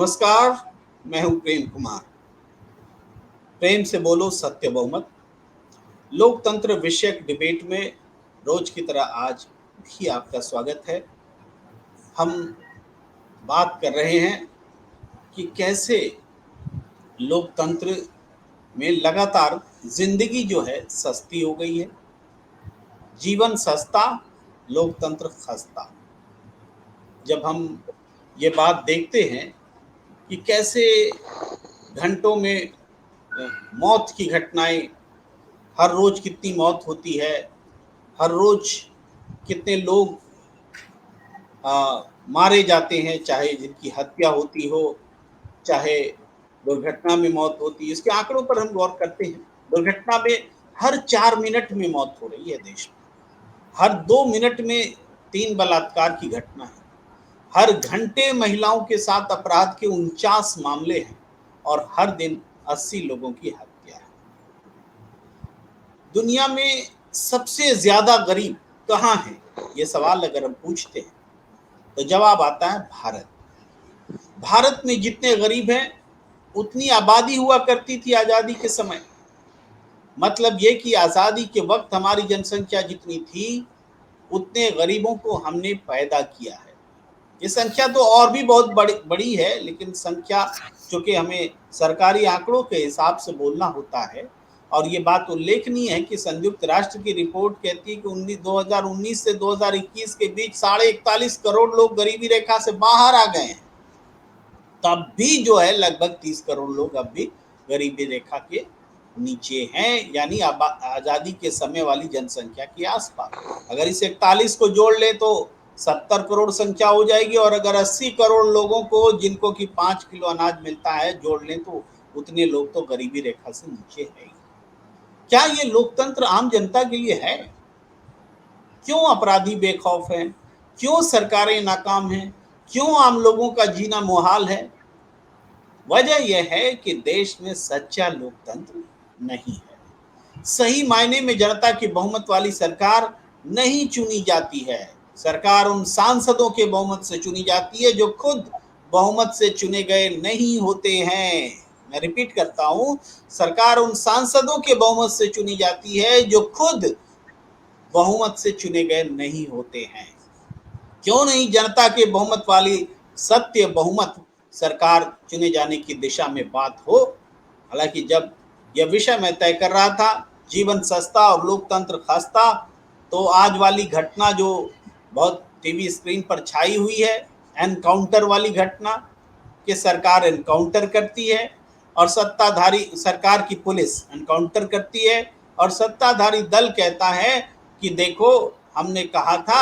नमस्कार, मैं हूं प्रेम कुमार। प्रेम से बोलो सत्य बहुमत लोकतंत्र विषयक डिबेट में रोज की तरह आज भी आपका स्वागत है। हम बात कर रहे हैं कि कैसे लोकतंत्र में लगातार जिंदगी जो है सस्ती हो गई है। जीवन सस्ता, लोकतंत्र खस्ता। जब हम ये बात देखते हैं कि कैसे घंटों में मौत की घटनाएं, हर रोज कितनी मौत होती है, हर रोज कितने लोग मारे जाते हैं, चाहे जिनकी हत्या होती हो, चाहे दुर्घटना में मौत होती है। इसके आंकड़ों पर हम गौर करते हैं। दुर्घटना में हर 4 मिनट में मौत हो रही है देश में। हर 2 मिनट में 3 बलात्कार की घटना है। हर घंटे महिलाओं के साथ अपराध के 49 मामले हैं और हर दिन 80 लोगों की हत्या है। दुनिया में सबसे ज्यादा गरीब कहाँ हैं, ये सवाल अगर हम पूछते हैं तो जवाब आता है भारत। भारत में जितने गरीब हैं उतनी आबादी हुआ करती थी आजादी के समय। मतलब ये कि आजादी के वक्त हमारी जनसंख्या जितनी थी उतने गरीबों को हमने पैदा किया है। ये संख्या तो और भी बहुत बड़ी है, लेकिन संख्या चूंकि हमें सरकारी आंकड़ों के हिसाब से बोलना होता है। और ये बात उल्लेखनीय है कि संयुक्त राष्ट्र की रिपोर्ट कहती है कि 2019 से 2021 के बीच 41.5 करोड़ लोग गरीबी रेखा से बाहर आ गए हैं। तब भी जो है लगभग 30 करोड़ लोग अब भी गरीबी रेखा के नीचे हैं, यानी आजादी के समय वाली जनसंख्या के आसपास। अगर इस 41 को जोड़ ले तो 70 करोड़ संख्या हो जाएगी, और अगर 80 करोड़ लोगों को जिनको कि 5 किलो अनाज मिलता है जोड़ लें तो उतने लोग तो गरीबी रेखा से नीचे है। क्या ये लोकतंत्र आम जनता के लिए है? क्यों अपराधी बेखौफ हैं? क्यों सरकारें नाकाम हैं? क्यों आम लोगों का जीना मुहाल है? वजह यह है कि देश में सच्चा लोकतंत्र नहीं है। सही मायने में जनता की बहुमत वाली सरकार नहीं चुनी जाती है। सरकार उन सांसदों के बहुमत से चुनी जाती है जो खुद बहुमत से चुने गए नहीं होते हैं। मैं रिपीट करता हूं, सरकार उन सांसदों के बहुमत से चुनी जाती है जो खुद बहुमत से चुने गए नहीं होते हैं। क्यों नहीं जनता के बहुमत वाली सत्य बहुमत सरकार चुने जाने की दिशा में बात हो। हालांकि जब यह विषय मैं तय कर रहा था, जीवन सस्ता और लोकतंत्र खस्ता, तो आज वाली घटना जो बहुत टीवी स्क्रीन पर छाई हुई है, एनकाउंटर वाली घटना कि सरकार एनकाउंटर करती है और सत्ताधारी सरकार की पुलिस एनकाउंटर करती है और सत्ताधारी दल कहता है कि देखो हमने कहा था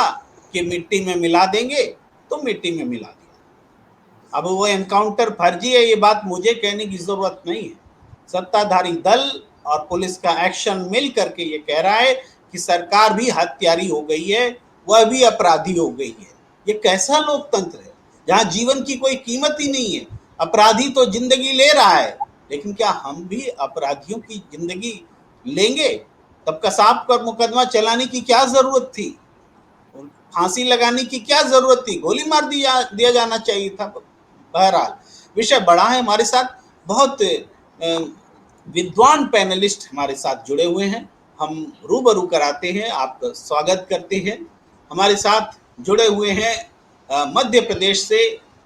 कि मिट्टी में मिला देंगे तो मिट्टी में मिला दिया। अब वो एनकाउंटर फर्जी है, ये बात मुझे कहने की जरूरत नहीं है। सत्ताधारी दल और पुलिस का एक्शन मिल करके ये कह रहा है कि सरकार भी हत्यारी हो गई है, वह भी अपराधी हो गई है। ये कैसा लोकतंत्र है जहां जीवन की कोई कीमत ही नहीं है? अपराधी तो जिंदगी ले रहा है, लेकिन क्या हम भी अपराधियों की जिंदगी लेंगे? तब कसाब पर मुकदमा चलाने की क्या जरूरत थी? फांसी लगाने की क्या जरूरत थी? गोली मार दिया जाना चाहिए था। बहरहाल विषय बड़ा है। हमारे साथ बहुत विद्वान पैनलिस्ट हमारे साथ जुड़े हुए हैं, हम रूबरू कराते हैं, आपका स्वागत करते हैं। हमारे साथ जुड़े हुए हैं मध्य प्रदेश से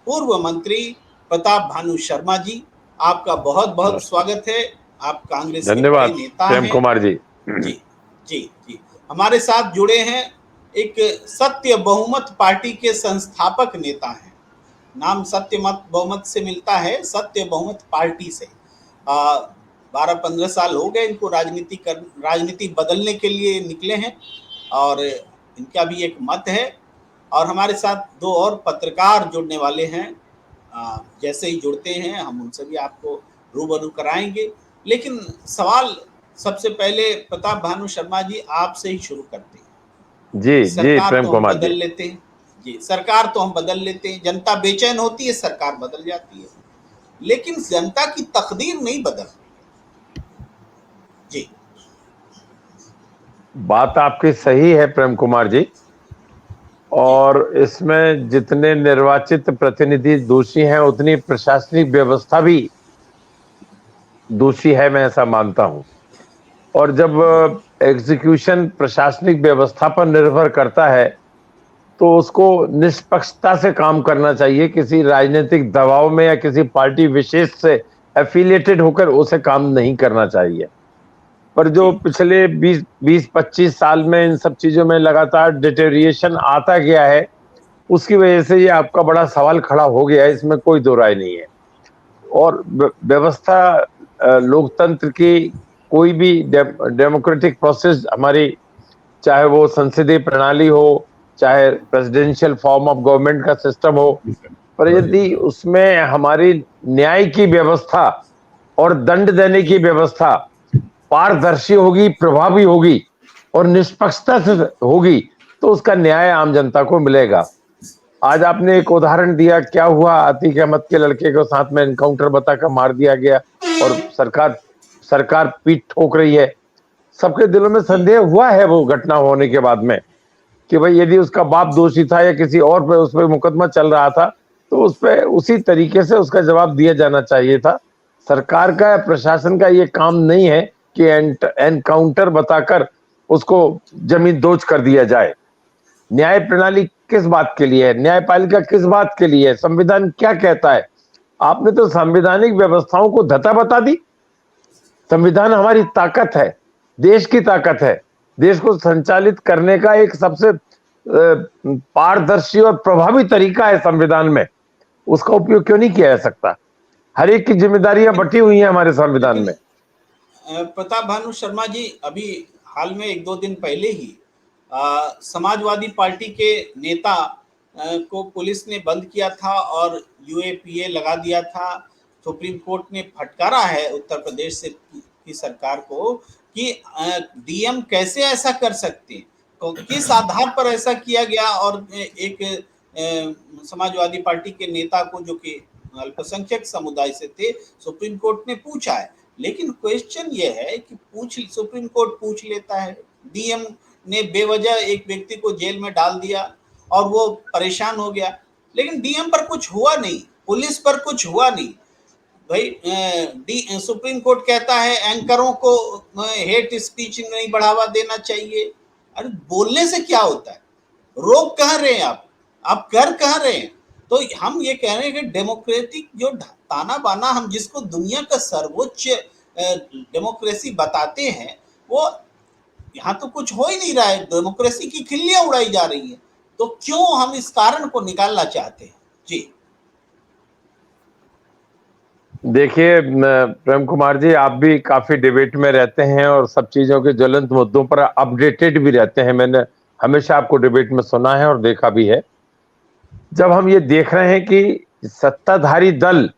पूर्व मंत्री प्रताप भानु शर्मा जी, आपका बहुत बहुत स्वागत है। आप कांग्रेस के बड़े नेता हैं। प्रेम कुमार जी। जी जी जी। हमारे साथ जुड़े हैं एक सत्य बहुमत पार्टी के संस्थापक नेता हैं। नाम सत्य मत बहुमत से मिलता है, सत्य बहुमत पार्टी से। 12-15 साल हो गए इनको राजनीति बदलने के लिए निकले हैं और इनका भी एक मत है। और हमारे साथ दो और पत्रकार जुड़ने वाले हैं, जैसे ही जुड़ते हैं हम उनसे भी आपको रूबरू कराएंगे। लेकिन सवाल सबसे पहले प्रताप भानु शर्मा जी आपसे ही शुरू करते हैं। जी प्रेम कुमार जी। बदल लेते हैं जी, सरकार तो हम बदल लेते हैं, जनता बेचैन होती है, सरकार बदल जाती है, लेकिन जनता की तकदीर नहीं बदल जी। बात आपकी सही है प्रेम कुमार जी, और इसमें जितने निर्वाचित प्रतिनिधि दोषी हैं उतनी प्रशासनिक व्यवस्था भी दोषी है, मैं ऐसा मानता हूं। और जब एग्जीक्यूशन प्रशासनिक व्यवस्था पर निर्भर करता है तो उसको निष्पक्षता से काम करना चाहिए, किसी राजनीतिक दबाव में या किसी पार्टी विशेष से एफिलिएटेड होकर उसे काम नहीं करना चाहिए। पर जो पिछले 20-25 साल में इन सब चीजों में लगातार डिटेरिएशन आता गया है, उसकी वजह से ये आपका बड़ा सवाल खड़ा हो गया है, इसमें कोई दो राय नहीं है। और व्यवस्था, लोकतंत्र की कोई भी डेमोक्रेटिक प्रोसेस हमारी, चाहे वो संसदीय प्रणाली हो, चाहे प्रेसिडेंशियल फॉर्म ऑफ गवर्नमेंट का सिस्टम हो, पर यदि उसमें हमारी न्याय की व्यवस्था और दंड देने की व्यवस्था पारदर्शी होगी, प्रभावी होगी और निष्पक्षता से होगी तो उसका न्याय आम जनता को मिलेगा। आज आपने एक उदाहरण दिया, क्या हुआ, अतीक अहमद के लड़के को साथ में एनकाउंटर बताकर मार दिया गया और सरकार पीठ ठोक रही है। सबके दिलों में संदेह हुआ है वो घटना होने के बाद में कि भाई यदि उसका बाप दोषी था या किसी और पे उस पर मुकदमा चल रहा था तो उस पे उसी तरीके से उसका जवाब दिया जाना चाहिए था। सरकार का या प्रशासन का ये काम नहीं है कि एनकाउंटर बताकर उसको जमीन दोज कर दिया जाए। न्याय प्रणाली किस बात के लिए है, न्यायपालिका किस बात के लिए है, संविधान क्या कहता है? आपने तो संवैधानिक व्यवस्थाओं को धता बता दी। संविधान हमारी ताकत है, देश की ताकत है, देश को संचालित करने का एक सबसे पारदर्शी और प्रभावी तरीका है संविधान में, उसका उपयोग क्यों नहीं किया जा सकता? हर एक की जिम्मेदारियां बटी हुई हैं हमारे संविधान में। प्रताप भानु शर्मा जी, अभी हाल में 1-2 दिन पहले ही समाजवादी पार्टी के नेता को पुलिस ने बंद किया था और यूएपीए लगा दिया था। सुप्रीम कोर्ट ने फटकारा है उत्तर प्रदेश से की सरकार को कि डीएम कैसे ऐसा कर सकते हैं, तो किस आधार पर ऐसा किया गया। और एक समाजवादी पार्टी के नेता को, जो कि अल्पसंख्यक समुदाय से थे, सुप्रीम कोर्ट ने पूछा है। लेकिन क्वेश्चन ये है कि सुप्रीम कोर्ट पूछ लेता है, डीएम ने बेवजह एक व्यक्ति को जेल में डाल दिया और वो परेशान हो गया, लेकिन डीएम पर कुछ हुआ नहीं, पुलिस पर कुछ हुआ नहीं। भाई सुप्रीम कोर्ट कहता है एंकरों को हेट स्पीच नहीं बढ़ावा देना चाहिए। अरे बोलने से क्या होता है, रोक कहाँ रहे हैं आप कर कहाँ रहे हैं? तो हम ये कह रहे हैं कि डेमोक्रेटिक जो ताना बाना हम जिसको दुनिया का सर्वोच्च डेमोक्रेसी बताते हैं, वो यहाँ तो कुछ हो ही नहीं रहा है, डेमोक्रेसी की खिल्लियां उड़ाई जा रही है। तो क्यों हम इस कारण को निकालना चाहते हैं? जी देखिए प्रेम कुमार जी, आप भी काफी डिबेट में रहते हैं और सब चीजों के ज्वलंत मुद्दों पर अपडेटेड भी रहते हैं। मैंने हमेशा आपको डिबेट में सुना है और देखा भी है। जब हम ये देख रहे हैं कि सत्ताधारी दल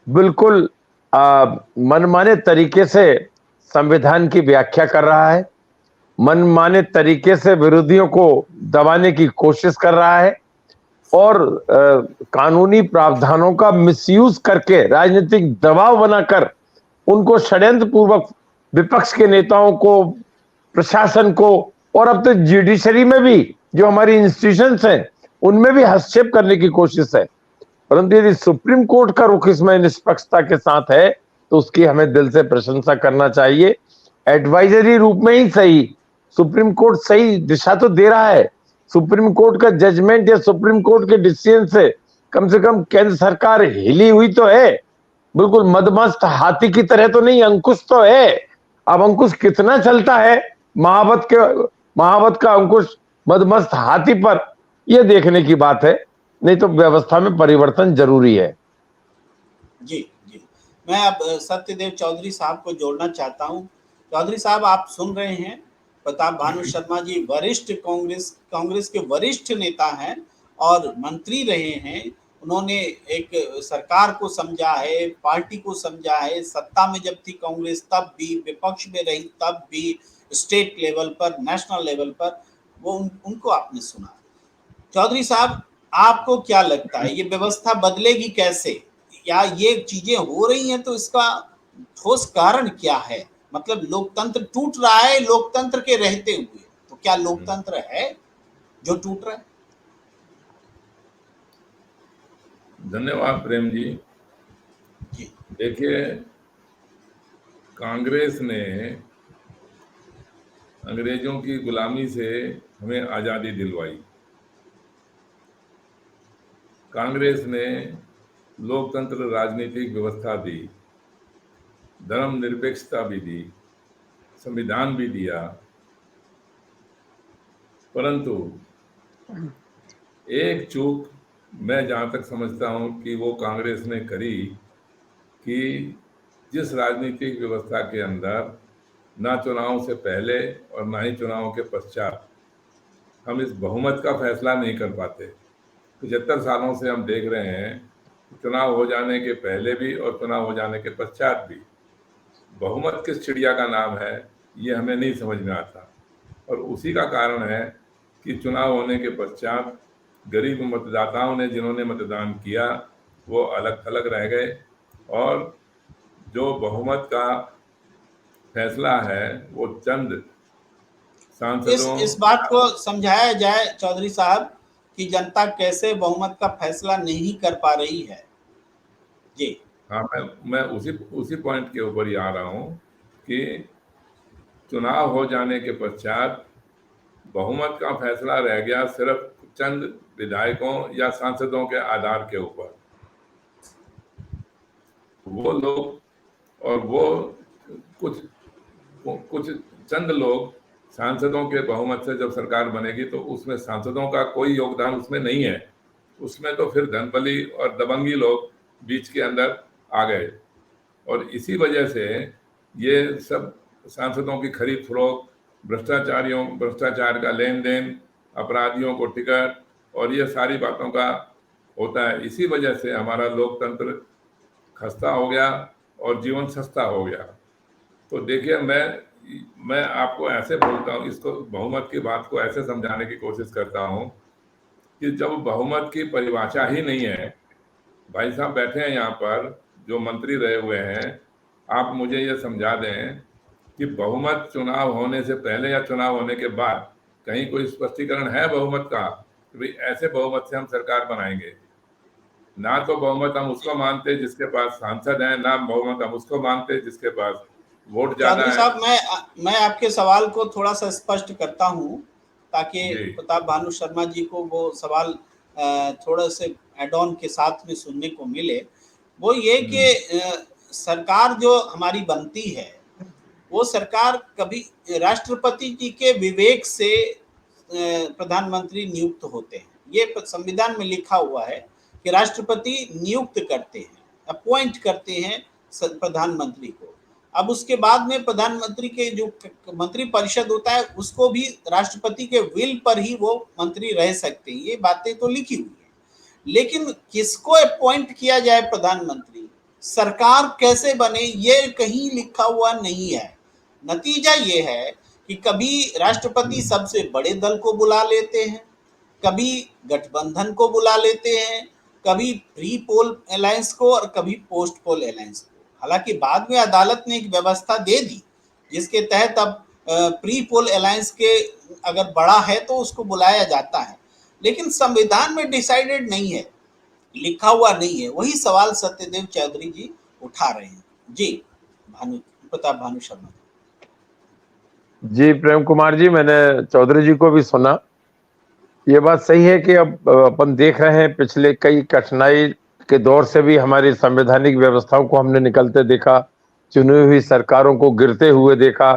बिल्कुल मनमाने तरीके से संविधान की व्याख्या कर रहा है, मनमाने तरीके से विरोधियों को दबाने की कोशिश कर रहा है और कानूनी प्रावधानों का मिसयूज करके राजनीतिक दबाव बनाकर उनको षड्यंत्र पूर्वक विपक्ष के नेताओं को, प्रशासन को और अब तो जुडिशरी में भी जो हमारी इंस्टीट्यूशंस हैं उनमें भी हस्तक्षेप करने की कोशिश है। परंतु यदि सुप्रीम कोर्ट का रुख इसमें निष्पक्षता के साथ है तो उसकी हमें दिल से प्रशंसा करना चाहिए। एडवाइजरी रूप में ही सही, सुप्रीम कोर्ट सही दिशा तो दे रहा है। सुप्रीम कोर्ट का जजमेंट या सुप्रीम कोर्ट के डिसीजन से कम केंद्र सरकार हिली हुई तो है, बिल्कुल मदमस्त हाथी की तरह तो नहीं, अंकुश तो है। अब अंकुश कितना चलता है महावत का अंकुश मदमस्त हाथी पर, यह देखने की बात है, नहीं तो व्यवस्था में परिवर्तन जरूरी है। जी जी, मैं अब सत्यदेव चौधरी साहब को जोड़ना चाहता हूं। चौधरी साहब, आप सुन रहे हैं, प्रताप भानु शर्मा जी वरिष्ठ कांग्रेस के वरिष्ठ नेता हैं और मंत्री रहे हैं। उन्होंने एक सरकार को समझा है, पार्टी को समझा है, सत्ता में जब थी कांग्रेस तब भी, विपक्ष में रही तब भी, स्टेट लेवल पर, नेशनल लेवल पर, वो उनको आपने सुना। चौधरी साहब, आपको क्या लगता है ये व्यवस्था बदलेगी कैसे, या ये चीजें हो रही हैं तो इसका ठोस कारण क्या है? मतलब लोकतंत्र टूट रहा है लोकतंत्र के रहते हुए, तो क्या लोकतंत्र है जो टूट रहा है? धन्यवाद प्रेम जी। जी देखिए, कांग्रेस ने अंग्रेजों की गुलामी से हमें आज़ादी दिलवाई। कांग्रेस ने लोकतंत्र राजनीतिक व्यवस्था दी, धर्मनिरपेक्षता भी दी, संविधान भी दिया, परंतु एक चूक मैं जहाँ तक समझता हूँ कि वो कांग्रेस ने करी कि जिस राजनीतिक व्यवस्था के अंदर ना चुनाव से पहले और ना ही चुनाव के पश्चात हम इस बहुमत का फैसला नहीं कर पाते। 75 सालों से हम देख रहे हैं कि चुनाव हो जाने के पहले भी और चुनाव हो जाने के पश्चात भी बहुमत किस चिड़िया का नाम है, ये हमें नहीं समझ में आता। और उसी का कारण है कि चुनाव होने के पश्चात गरीब मतदाताओं ने, जिन्होंने मतदान किया, वो अलग थलग रह गए और जो बहुमत का फैसला है वो चंद सांसदों इस बात को समझाया जाए चौधरी साहब कि जनता कैसे बहुमत का फैसला नहीं कर पा रही है। जी हाँ, मैं उसी पॉइंट के ऊपर ही आ रहा हूँ कि चुनाव हो जाने के पश्चात बहुमत का फैसला रह गया सिर्फ चंद विधायकों या सांसदों के आधार के ऊपर। वो लोग और वो कुछ चंद लोग सांसदों के बहुमत से जब सरकार बनेगी तो उसमें सांसदों का कोई योगदान उसमें नहीं है। उसमें तो फिर धनबली और दबंगी लोग बीच के अंदर आ गए और इसी वजह से ये सब सांसदों की खरीद फरोख्त, भ्रष्टाचार का लेन देन, अपराधियों को टिकट और ये सारी बातों का होता है। इसी वजह से हमारा लोकतंत्र खस्ता हो गया और जीवन सस्ता हो गया। तो देखिए, मैं आपको ऐसे बोलता हूँ, इसको बहुमत की बात को ऐसे समझाने की कोशिश करता हूँ कि जब बहुमत की परिभाषा ही नहीं है, भाई साहब बैठे हैं यहाँ पर जो मंत्री रहे हुए हैं, आप मुझे ये समझा दें कि बहुमत चुनाव होने से पहले या चुनाव होने के बाद कहीं कोई स्पष्टीकरण है बहुमत का कि भाई ऐसे बहुमत से हम सरकार बनाएंगे? ना तो बहुमत हम उसको मानते जिसके पास सांसद हैं, ना बहुमत हम उसको मानते जिसके पास वोट ज्यादा चौधरी है। साहब, मैं आपके सवाल को थोड़ा सा स्पष्ट करता हूँ ताकि जी प्रताप भानु शर्मा जी को वो सवाल थोड़ा से एड ऑन के साथ में सुनने को मिले। वो ये कि सरकार जो हमारी बनती है वो सरकार कभी राष्ट्रपति जी के विवेक से प्रधानमंत्री नियुक्त होते हैं। ये संविधान में लिखा हुआ है कि राष्ट्रपति नियुक्त करते हैं, अपॉइंट करते हैं प्रधानमंत्री को। अब उसके बाद में प्रधानमंत्री के जो मंत्री परिषद होता है उसको भी राष्ट्रपति के विल पर ही वो मंत्री रह सकते हैं। ये बातें तो लिखी हुई है, लेकिन किसको अपॉइंट किया जाए प्रधानमंत्री, सरकार कैसे बने, ये कहीं लिखा हुआ नहीं है। नतीजा ये है कि कभी राष्ट्रपति सबसे बड़े दल को बुला लेते हैं, कभी गठबंधन को बुला लेते हैं, कभी प्री पोल अलायंस को और कभी पोस्ट पोल अलायंस को। हालांकि बाद में अदालत ने एक व्यवस्था दे दी जिसके तहत अब प्री पोल अलायंस के अगर बड़ा है तो उसको बुलाया जाता है, लेकिन संविधान में डिसाइडेड नहीं है, लिखा हुआ नहीं है। वही सवाल सत्यदेव चौधरी जी उठा रहे हैं। जी प्रताप भानु शर्मा जी प्रेम कुमार जी, मैंने चौधरी जी को भी सुना। ये बात सही है कि अब अपन देख रहे हैं पिछले कई कठिनाई के दौर से भी हमारी संवैधानिक व्यवस्थाओं को हमने निकलते देखा, चुनी हुई सरकारों को गिरते हुए देखा,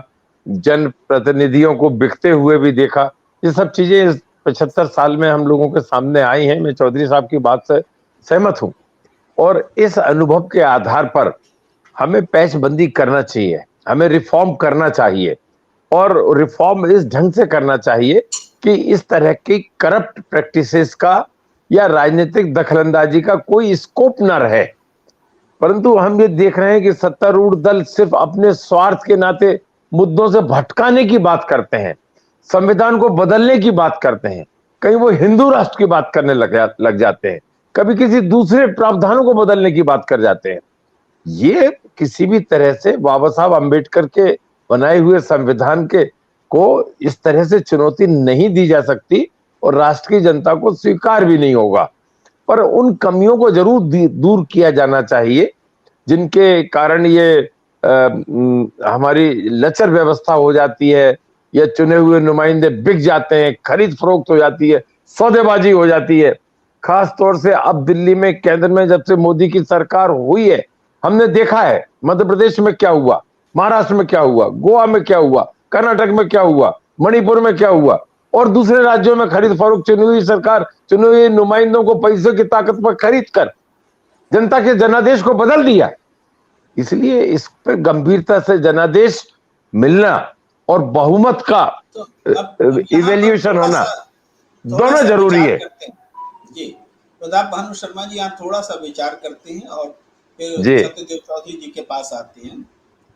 जन प्रतिनिधियों को बिकते हुए भी देखा। ये सब चीजें 75 साल में हम लोगों के सामने आई हैं। मैं चौधरी साहब की बात से सहमत हूँ और इस अनुभव के आधार पर हमें पैचबंदी करना चाहिए, हमें रिफॉर्म करना चाहिए और रिफॉर्म इस ढंग से करना चाहिए कि इस तरह की करप्ट प्रैक्टिसेस का या राजनीतिक दखलंदाजी का कोई स्कोप न रहे। परंतु हम ये देख रहे हैं कि सत्तारूढ़ दल सिर्फ अपने स्वार्थ के नाते मुद्दों से भटकाने की बात करते हैं, संविधान को बदलने की बात करते हैं, कहीं वो हिंदू राष्ट्र की बात करने लग जाते हैं, कभी किसी दूसरे प्रावधानों को बदलने की बात कर जाते हैं। ये किसी भी तरह से बाबा साहब अम्बेडकर के बनाए हुए संविधान के को इस तरह से चुनौती नहीं दी जा सकती और राष्ट्र की जनता को स्वीकार भी नहीं होगा। पर उन कमियों को जरूर दूर किया जाना चाहिए जिनके कारण ये हमारी लचर व्यवस्था हो जाती है, या चुने हुए नुमाइंदे बिक जाते हैं, खरीद फरोख्त हो जाती है, सौदेबाजी हो जाती है। खास तौर से अब दिल्ली में केंद्र में जब से मोदी की सरकार हुई है, हमने देखा है मध्य प्रदेश में क्या हुआ, महाराष्ट्र में क्या हुआ, गोवा में क्या हुआ, कर्नाटक में क्या हुआ, मणिपुर में क्या हुआ, और दूसरे राज्यों में खरीद फरोख्त चुनी हुई सरकार, चुने हुए नुमाइंदों को पैसों की ताकत पर खरीद कर जनता के जनादेश को बदल दिया। इसलिए इस पर गंभीरता से जनादेश मिलना और बहुमत का तो अब यहाँ पर इवेल्यूशन थोड़ा होना सा दोनों जरूरी विचार है। करते हैं जी। प्रताप भानु शर्मा जी यहाँ थोड़ा सा विचार करते हैं और फिर जी सत्यदेव चौधरी जी के पास आते हैं।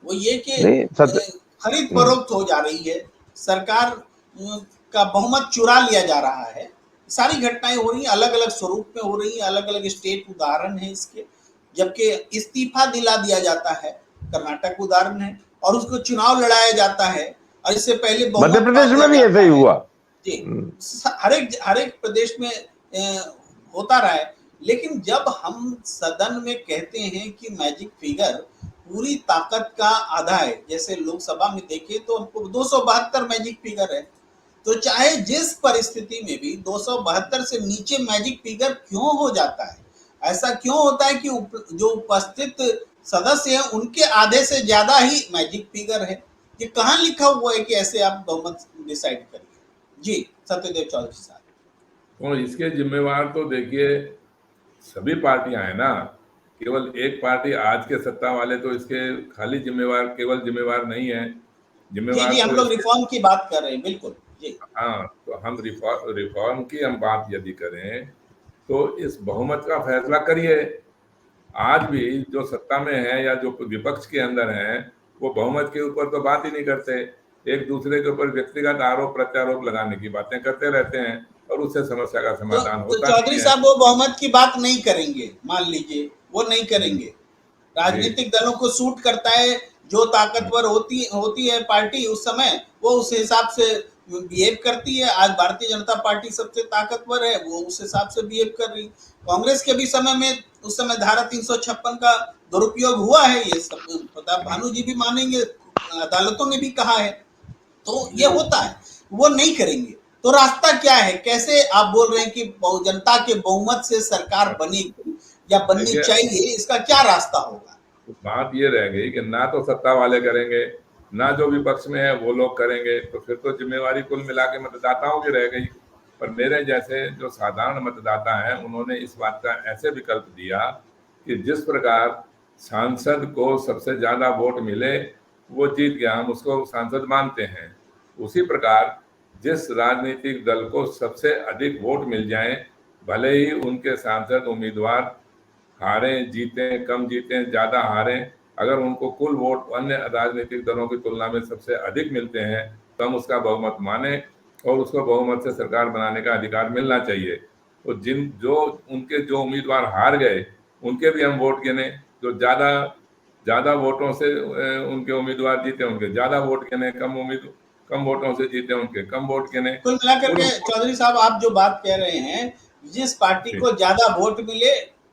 वो ये कि नहीं खरीद फरोख्त हो जा रही है, सरकार का बहुमत चुरा लिया जा रहा है, सारी घटनाएं हो रही हैं, अलग अलग स्वरूप में हो रही हैं, अलग अलग स्टेट उदाहरण है इसके, जबकि इस्तीफा दिला दिया जाता है, कर्नाटक उदाहरण है, और उसको चुनाव लड़ाया जाता है, और इससे पहले मध्य बहुमत प्रदेश पा में भी दिया ऐसा जाता ही है हुआ। जी। हर एक प्रदेश में होता रहा है। लेकिन जब हम सदन में कहते हैं कि मैजिक फिगर पूरी ताकत का आधा है, जैसे लोकसभा में देखें तो हमको 272 मैजिक फिगर है, तो चाहे जिस परिस्थिति में भी 272 से नीचे मैजिक फिगर क्यों हो जाता है, ऐसा क्यों होता है कि जो उपस्थित सदस्य हैं उनके आधे से ज्यादा ही मैजिक फिगर है? ये कहाँ लिखा हुआ है कि ऐसे आप बहुमत डिसाइड करिए? जी सत्यदेव चौधरी साहब। और इसके जिम्मेवार तो देखिए सभी पार्टियां हैं ना, केवल एक पार्टी आज के सत्ता वाले तो इसके खाली जिम्मेवार केवल जिम्मेवार नहीं है, जी जिम्मेवार जी, हम तो लोग रिफॉर्म की बात कर रहे हैं, बिल्कुल जी। हाँ, तो हम रिफॉर्म की हम बात यदि करें तो इस बहुमत का फैसला करिए। आज भी जो सत्ता में है या जो विपक्ष के अंदर हैं वो बहुमत के ऊपर तो बात ही नहीं करते, एक दूसरे के ऊपर व्यक्तिगत आरोप प्रत्यारोप लगाने की बातें करते रहते हैं और उससे समस्या का समाधान तो होता चौधरी नहीं है। साहब वो बहुमत की बात नहीं करेंगे, मान लीजिए वो नहीं करेंगे। जी राजनीतिक दलों को सूट करता है, जो ताकतवर होती है पार्टी उस समय वो उस हिसाब से बिहेव करती है। आज भारतीय जनता पार्टी सबसे ताकतवर है, वो उस हिसाब से बिहेव कर रही। कांग्रेस के भी समय में उस समय धारा 356 का दुरुपयोग हुआ है, ये सब प्रताप भानु जी भी मानेंगे, अदालतों ने भी कहा है। तो ये होता है, वो नहीं करेंगे। तो रास्ता क्या है? कैसे आप बोल रहे हैं कि जनता के बहुमत से सरकार बनेगी या बननी चाहिए, इसका क्या रास्ता होगा? बात ये रह गई कि ना तो सत्ता वाले करेंगे, ना जो विपक्ष में है वो लोग करेंगे, तो फिर तो जिम्मेवारी कुल मिला के मतदाताओं की रह गई। पर मेरे जैसे जो साधारण मतदाता हैं उन्होंने इस बात का ऐसे विकल्प दिया कि जिस प्रकार सांसद को सबसे ज्यादा वोट मिले वो जीत गया, हम उसको सांसद मानते हैं। उसी प्रकार जिस राजनीतिक दल को सबसे अधिक वोट मिल जाए, भले ही उनके सांसद उम्मीदवार हारें जीतें, कम जीतें, ज्यादा हारें, अगर उनको कुल वोट अन्य राजनीतिक दलों की तुलना में सबसे अधिक मिलते हैं तो हम उसका बहुमत माने और उसको बहुमत से सरकार बनाने का अधिकार मिलना चाहिए। तो उनके जो उम्मीदवार हार गए उनके भी हम वोट गिने, जो ज्यादा वोटों से उनके उम्मीदवार जीते उनके ज्यादा वोट गिने, कम वोटों से जीते उनके कम वोट गिने। कुल मिलाकर के चौधरी साहब आप जो बात कह रहे हैं, जिस पार्टी को ज्यादा वोट मिले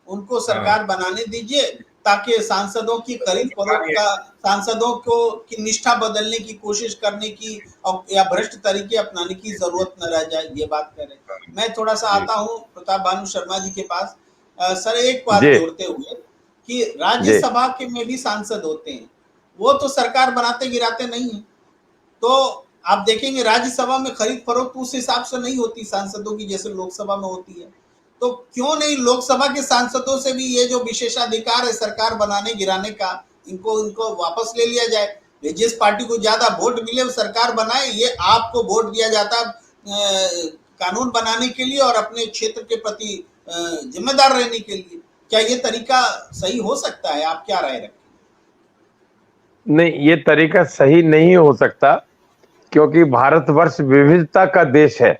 उनको सरकार बनाने दीजिए, ताकि सांसदों की खरीद फरोख्त का, सांसदों को की निष्ठा बदलने की कोशिश करने की या भ्रष्ट तरीके अपनाने की जरूरत न रह जाए, ये बात कर रहे हैं। मैं थोड़ा सा आता हूँ प्रताप भानु शर्मा जी के पास। सर एक बात जोड़ते हुए कि राज्यसभा के में भी सांसद होते हैं, वो तो सरकार बनाते गिराते नहीं है। तो आप देखेंगे राज्यसभा में खरीद फरोख्त उस हिसाब से नहीं होती सांसदों की जैसे लोकसभा में होती है। तो क्यों नहीं लोकसभा के सांसदों से भी ये जो विशेषाधिकार है सरकार बनाने गिराने का, इनको वापस ले लिया जाए। जिस पार्टी को ज्यादा वोट मिले वो सरकार बनाए, ये आपको वोट दिया जाता कानून बनाने के लिए और अपने क्षेत्र के प्रति जिम्मेदार रहने के लिए। क्या ये तरीका सही हो सकता है? आप क्या राय रखें? नहीं, ये तरीका सही नहीं हो सकता, क्योंकि भारतवर्ष विविधता का देश है।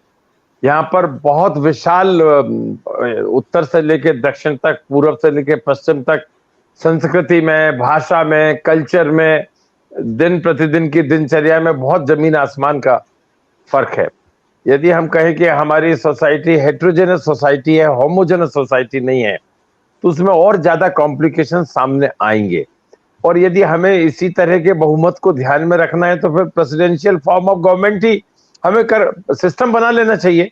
यहाँ पर बहुत विशाल उत्तर से लेकर दक्षिण तक, पूर्व से लेकर पश्चिम तक संस्कृति में, भाषा में, कल्चर में, दिन प्रतिदिन की दिनचर्या में बहुत जमीन आसमान का फर्क है। यदि हम कहें कि हमारी सोसाइटी हेट्रोजेनस सोसाइटी है, होमोजेनस सोसाइटी नहीं है, तो उसमें और ज्यादा कॉम्प्लिकेशन सामने आएंगे। और यदि हमें इसी तरह के बहुमत को ध्यान में रखना है तो फिर प्रेसिडेंशियल फॉर्म ऑफ गवर्नमेंट ही हमें सिस्टम बना लेना चाहिए,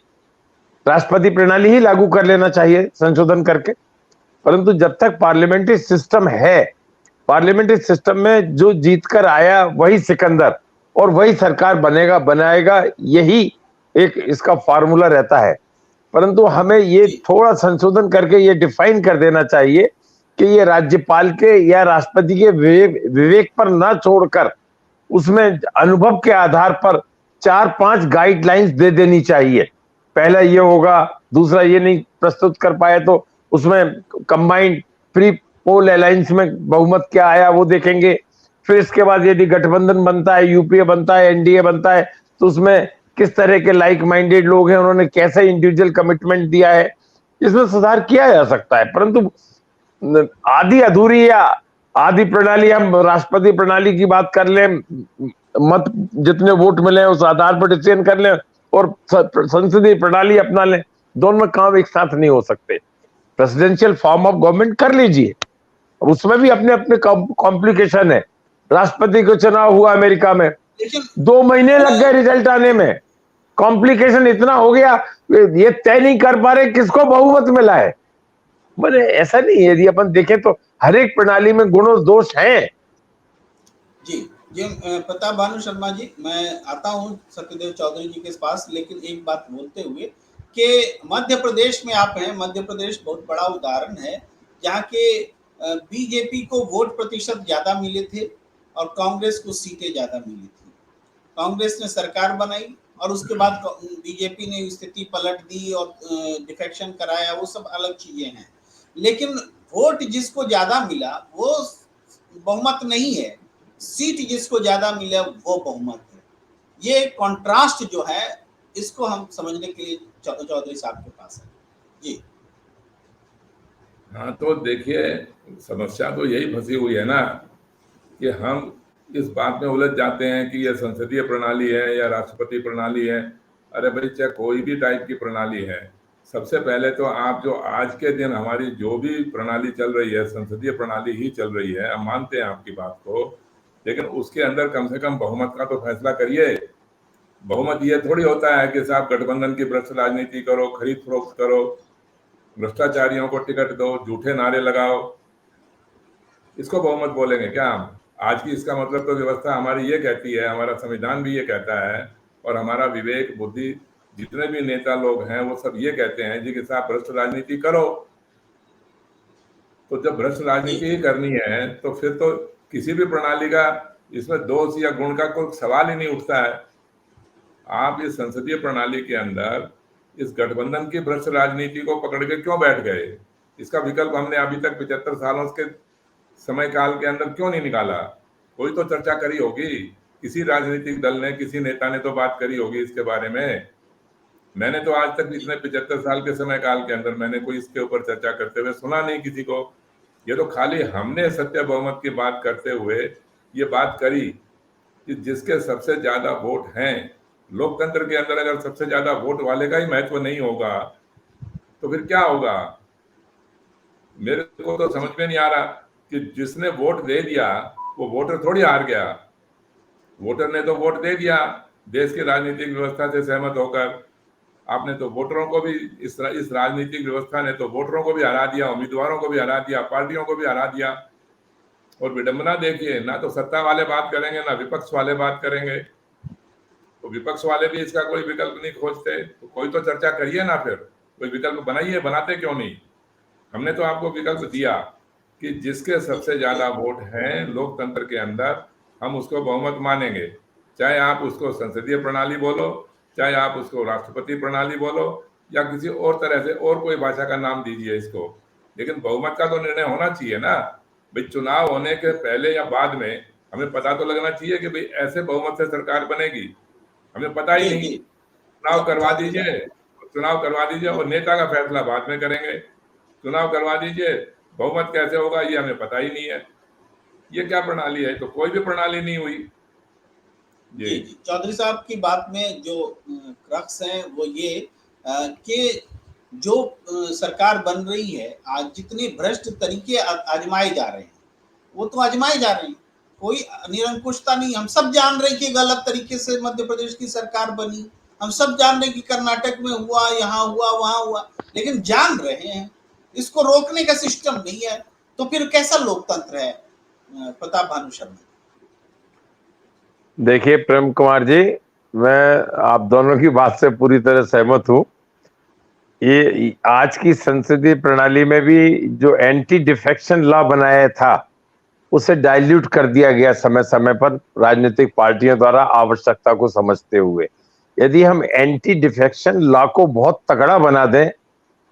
राष्ट्रपति प्रणाली ही लागू कर लेना चाहिए संशोधन करके। परंतु जब तक पार्लियामेंट्री सिस्टम है, पार्लियामेंट्री सिस्टम में जो जीत कर आया वही सिकंदर और वही सरकार बनाएगा, यही एक इसका फार्मूला रहता है। परंतु हमें ये थोड़ा संशोधन करके ये डिफाइन कर देना चाहिए कि ये राज्यपाल के या राष्ट्रपति के विवेक पर ना छोड़कर उसमें अनुभव के आधार पर 4-5 गाइडलाइंस दे देनी चाहिए। पहला ये होगा, दूसरा ये नहीं प्रस्तुत कर पाए तो उसमें कंबाइंड प्री पोल अलायंस में बहुमत क्या आया वो देखेंगे। फिर इसके बाद यदि गठबंधन बनता है, यूपीए बनता है, एनडीए बनता है, तो उसमें किस तरह के लाइक माइंडेड लोग हैं, उन्होंने कैसे इंडिविजुअल कमिटमेंट दिया है, इसमें सुधार किया जा सकता है। परंतु आधी अधूरी या आधी प्रणाली, हम राष्ट्रपति प्रणाली की बात कर लें, मत जितने वोट मिले उस आधार पर डिसीजन कर लें और संसदीय प्रणाली अपना लें, दोनों काम एक साथ नहीं हो सकते। प्रेसिडेंशियल फॉर्म ऑफ गवर्नमेंट कर लीजिए, उसमें भी अपने अपने कॉम्प्लिकेशन है। राष्ट्रपति का चुनाव हुआ अमेरिका में, 2 महीने लग गए रिजल्ट आने में, कॉम्प्लिकेशन इतना हो गया, ये तय नहीं कर पा रहे किसको बहुमत मिला है। मैंने ऐसा नहीं है, यदि अपन देखें तो हर एक प्रणाली में गुण और दोष हैं। जी जी, प्रताप भानु शर्मा जी, मैं आता हूं सत्यदेव चौधरी जी के पास, लेकिन एक बात बोलते हुए कि मध्य प्रदेश में आप हैं, मध्य प्रदेश बहुत बड़ा उदाहरण है जहाँ के बीजेपी को वोट प्रतिशत ज्यादा मिले थे और कांग्रेस को सीटें ज्यादा मिली थी। कांग्रेस ने सरकार बनाई और उसके बाद बीजेपी ने स्थिति पलट दी और डिफेक्शन कराया, वो सब अलग चीजें हैं। लेकिन वोट जिसको ज्यादा मिला वो बहुमत नहीं है, सीट जिसको ज्यादा मिले वो बहुमत है। ये कॉन्ट्रास्ट जो है इसको हम समझने के लिए चौधरी साहब के पास है। जी हाँ, तो देखिए, समस्या तो यही फंसी हुई है ना कि हम इस बात में उलझ जाते हैं कि यह संसदीय प्रणाली है या राष्ट्रपति प्रणाली है। अरे भाई, चाहे कोई भी टाइप की प्रणाली है, सबसे पहले तो आप जो आज के दिन हमारी जो भी प्रणाली चल रही है, संसदीय प्रणाली ही चल रही है, हम मानते हैं आपकी बात को, लेकिन उसके अंदर कम से कम बहुमत का तो फैसला करिए। बहुमत ये थोड़ी होता है कि साहब गठबंधन की भ्रष्ट राजनीति करो, खरीद फरोख्त करो, भ्रष्टाचारियों को टिकट दो, झूठे नारे लगाओ, इसको बहुमत बोलेंगे क्या हम? आज की इसका मतलब तो व्यवस्था हमारी ये कहती है, हमारा संविधान भी ये कहता है और हमारा विवेक बुद्धि, जितने भी नेता लोग हैं वो सब ये कहते हैं जी कि साहब भ्रष्ट राजनीति करो। तो जब भ्रष्ट राजनीति ही करनी है तो फिर तो किसी भी प्रणाली का इसमें दोष या गुण का कोई सवाल ही नहीं उठता है। आप इस संसदीय प्रणाली के अंदर इस गठबंधन की भ्रष्ट राजनीति को पकड़ के क्यों बैठ गए? इसका विकल्प हमने अभी तक 75 सालों के समय काल के अंदर क्यों नहीं निकाला? कोई तो चर्चा करी होगी, किसी राजनीतिक दल ने, किसी नेता ने तो बात करी होगी इसके बारे में। मैंने तो आज तक इतने 75 साल के समय काल के अंदर मैंने कोई इसके ऊपर चर्चा करते हुए सुना नहीं किसी को। ये तो खाली हमने सत्य बहुमत की बात करते हुए ये बात करी कि जिसके सबसे ज्यादा वोट हैं, लोकतंत्र के अंदर अगर सबसे ज्यादा वोट वाले का ही महत्व नहीं होगा तो फिर क्या होगा? मेरे को तो समझ में नहीं आ रहा कि जिसने वोट दे दिया वो वोटर थोड़ी हार गया। वोटर ने तो वोट दे दिया देश की राजनीतिक व्यवस्था से सहमत होकर। आपने तो वोटरों को भी इस राजनीतिक व्यवस्था ने तो वोटरों को भी हरा दिया, उम्मीदवारों को भी हरा दिया, पार्टियों को भी हरा दिया। और विडंबना देखिए, ना तो सत्ता वाले बात करेंगे ना विपक्ष वाले बात करेंगे। तो विपक्ष वाले भी इसका कोई विकल्प नहीं खोजते। तो कोई तो चर्चा करिए ना, फिर कोई विकल्प बनाइए। बनाते क्यों नहीं? हमने तो आपको विकल्प दिया कि जिसके सबसे ज्यादा वोट हैं लोकतंत्र के अंदर, हम उसको बहुमत मानेंगे। चाहे आप उसको संसदीय प्रणाली बोलो, चाहे आप उसको राष्ट्रपति प्रणाली बोलो, या किसी और तरह से और कोई भाषा का नाम दीजिए इसको, लेकिन बहुमत का तो निर्णय होना चाहिए ना। भाई, चुनाव होने के पहले या बाद में हमें पता तो लगना चाहिए कि भाई ऐसे बहुमत से सरकार बनेगी। हमें पता ही नहीं। चुनाव करवा दीजिए और नेता का फैसला बाद में करेंगे। चुनाव करवा दीजिए, बहुमत कैसे होगा ये हमें पता ही नहीं है। ये क्या प्रणाली है? तो कोई भी प्रणाली नहीं हुई। जी जी जी, चौधरी साहब की बात में जो क्रक्स है वो ये कि जो सरकार बन रही है, आज जितने भ्रष्ट तरीके आजमाए जा रहे हैं, वो तो आजमाए जा रहे हैं, कोई निरंकुशता नहीं। हम सब जान रहे हैं कि गलत तरीके से मध्य प्रदेश की सरकार बनी, हम सब जान रहे हैं कि कर्नाटक में हुआ, यहाँ हुआ, वहां हुआ, लेकिन जान रहे हैं, इसको रोकने का सिस्टम नहीं है। तो फिर कैसा लोकतंत्र है प्रताप भानु शर्मा? देखिए प्रेम कुमार जी, मैं आप दोनों की बात से पूरी तरह सहमत हूं। ये आज की संसदीय प्रणाली में भी जो एंटी डिफेक्शन लॉ बनाया था, उसे डाइल्यूट कर दिया गया समय समय पर राजनीतिक पार्टियों द्वारा आवश्यकता को समझते हुए। यदि हम एंटी डिफेक्शन लॉ को बहुत तगड़ा बना दें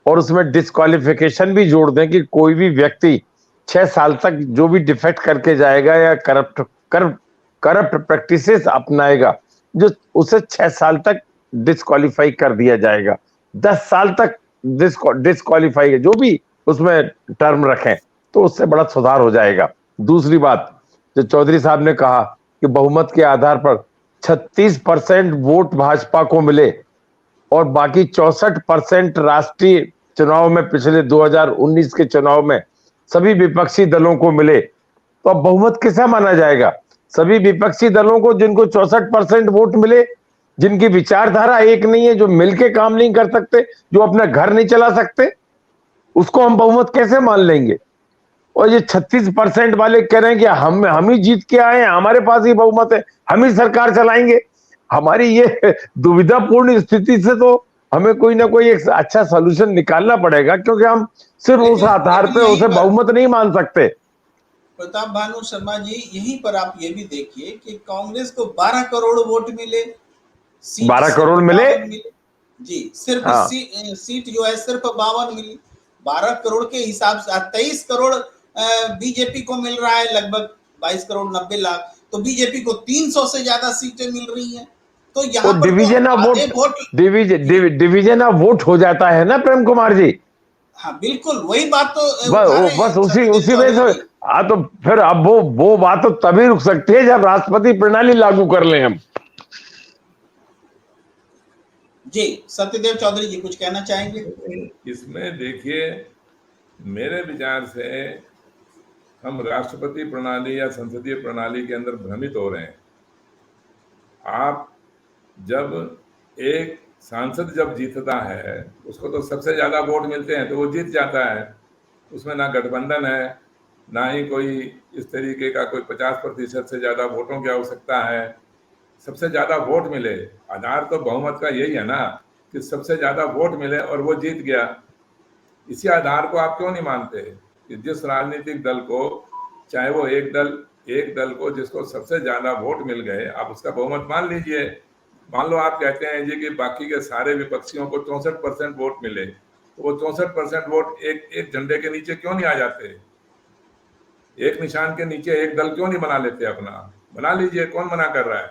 और उसमें डिस्क्वालिफिकेशन भी जोड़ दें कि कोई भी व्यक्ति 6 साल तक जो भी डिफेक्ट करके जाएगा या करप्ट प्रैक्टिसेस अपनाएगा, जो उसे 6 साल तक डिस्क्वालीफाई कर दिया जाएगा, 10 साल तक डिस्क्वालीफाई, जो भी उसमें टर्म रखें, तो उससे बड़ा सुधार हो जाएगा। दूसरी बात, जो चौधरी साहब ने कहा कि बहुमत के आधार पर 36% वोट भाजपा को मिले और बाकी 64% राष्ट्रीय चुनाव में, पिछले 2019 के चुनाव में सभी विपक्षी दलों को मिले, तो अब बहुमत किसे माना जाएगा? सभी विपक्षी दलों को, जिनको 64% वोट मिले, जिनकी विचारधारा एक नहीं है, जो मिलके काम नहीं कर सकते, जो अपना घर नहीं चला सकते, उसको हम बहुमत कैसे मान लेंगे? और ये 36% वाले कह रहे हैं कि हम ही जीत के आए हैं, हमारे पास ही बहुमत है, हम ही सरकार चलाएंगे। हमारी ये दुविधापूर्ण स्थिति से तो हमें कोई ना कोई एक अच्छा सॉल्यूशन निकालना पड़ेगा, क्योंकि हम सिर्फ उस आधार पे उसे बहुमत नहीं मान सकते। प्रताप भानु शर्मा जी, यहीं पर आप ये भी देखिए कि कांग्रेस को 12 करोड़ वोट मिले, 12 करोड़ मिले जी, सिर्फ हाँ। सीट जो है सिर्फ 52 मिली। 12 करोड़ के हिसाब से 23 करोड़ बीजेपी को मिल रहा है, लगभग 22 करोड़ 90 लाख। तो बीजेपी को 300 से ज्यादा सीटें मिल रही हैं। तो यहाँ पर division of vote, division of vote हो जाता है ना प्रेम कुमार जी। हाँ बिल्कुल, वही बात तो बस उसी वजह से। हाँ, तो फिर अब वो बात तो तभी रुक सकती है जब राष्ट्रपति प्रणाली लागू कर लें हम। जी, सत्यदेव चौधरी जी कुछ कहना चाहेंगे? इसमें देखिए, मेरे विचार से हम राष्ट्रपति प्रणाली या संसदीय प्रणाली के अंदर भ्रमित हो रहे हैं। आप जब एक सांसद जब जीतता है, उसको तो सबसे ज्यादा वोट मिलते हैं तो वो जीत जाता है। उसमें ना गठबंधन है, ना ही कोई इस तरीके का कोई 50% से ज्यादा वोटों की आवश्यकता है। सबसे ज्यादा वोट मिले, आधार तो बहुमत का यही है ना, कि सबसे ज्यादा वोट मिले और वो जीत गया। इसी आधार को आप क्यों नहीं मानते कि जिस राजनीतिक दल को, चाहे वो एक दल को जिसको सबसे ज्यादा वोट मिल गए, आप उसका बहुमत मान लीजिए। मान लो आप कहते हैं जी कि बाकी के सारे विपक्षियों को 64% वोट मिले, तो वो 64% वोट एक झंडे के नीचे क्यों नहीं आ जाते? एक निशान के नीचे एक दल क्यों नहीं बना लेते? अपना बना लीजिए, कौन मना कर रहा है?